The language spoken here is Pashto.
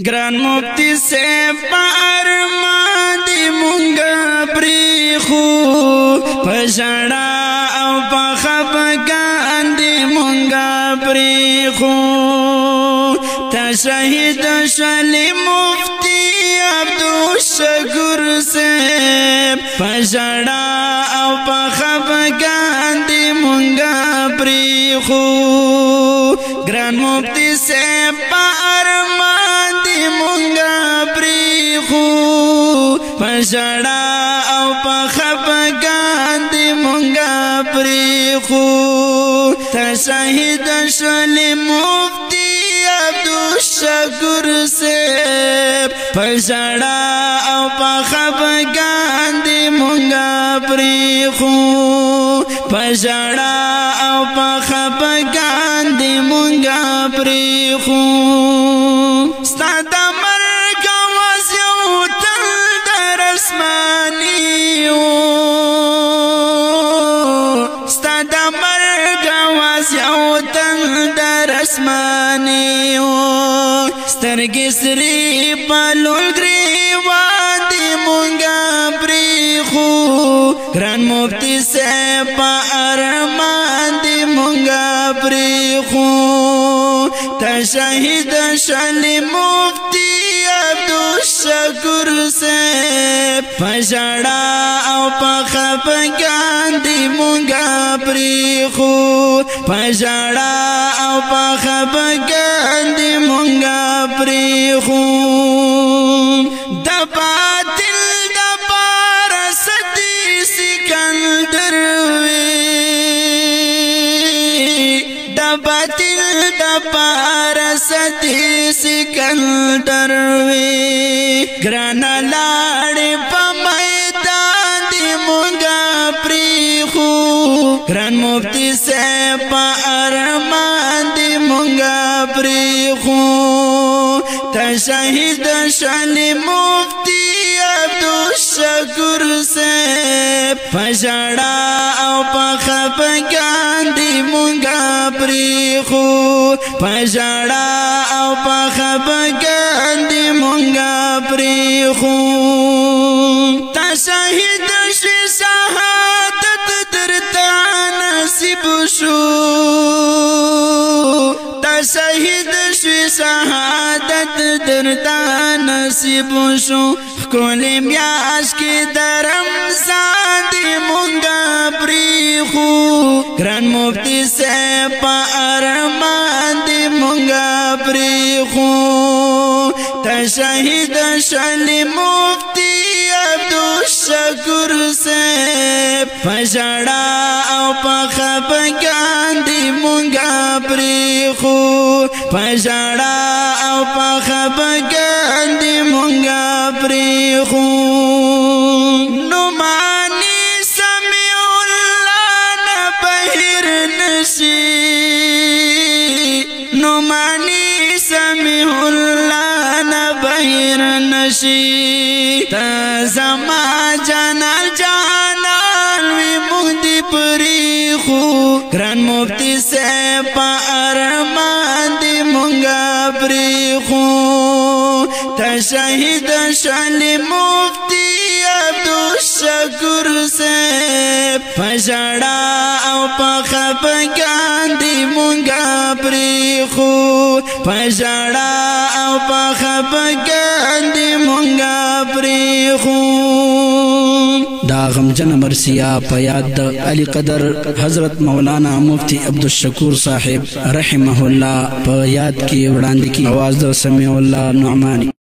گران مفتی سے پارمان دی مونگا پریخو پشڑا او پخفگان دی مونگا پریخو تا شہید شلی مفتی عبدالشکور سے پشڑا او پخفگان دی مونگا پریخو گران مفتی سے پارمان دی مونگا پریخو پشڑا او پخفگان دی مونگا پریخو تا شہید شلی مفتی عبدالشکور سے پشڑا او پخفگان دی مونگا پریخو پشڑا او پخفگان دی مونگا پریخو ستا دا مرگ آواز یو تل در اسمانیو ستا دا مرگ آواز یو تل در اسمانیو سترگی سری پلول گریوان دی مونگا پریخو گران مفتی سے پا ارمان دی مونگا پریخو تا شہید شلی مفتی عبدالشکور سے پشڑا او پخفگان دی مونگا پریخو پشڑا او پخفگان دی مونگا پریخو دا باطل دا پارا سدی سکندر وی دا باطل دا پارا سدی سکندر وی گرانا لاڑی پا میدان دی مونگا پریخو گران مفتی سے پا ارمان دی مونگا پریخو تا شہید شلی مفتی عبدالشکور سے پشڑا او پخفگان دی مونگا پریخو پشڑا او پخفگان دی مونگا پریخو تا شہید شی شہادت درتا نصیب شو تا شہید شی شہادت درتا نصیب شو کولی میاش کی درم زادی مونگا پریخو گران مفتی سے پا ارمان دی مونگا پریخو تا شہید شلی مفتی عبدالشکور سے پشڑا او پخفگان دی مونگا پریخو پشڑا او پخفگان دی مونگا پریخو نمانی سمیع اللہ نبہر نشی نمانی سمیع اللہ نبہر نشی تا زما جانال جانال وی مهدی پریخو گران مفتی سے پا ارمان دی مونگا پریخو تا شہید شلی مفتی عبدالشکور سے پشڑا او پخفگان دی مونگا پریخو پشڑا او پخفگان دی مونگا پریخو دا غمجن مرسیہ پیاد دا علی قدر حضرت مولانا مفتی عبدالشکور صاحب رحمہ اللہ پیاد کی وڑاندی کی آواز دا سمیع اللہ نعمانی.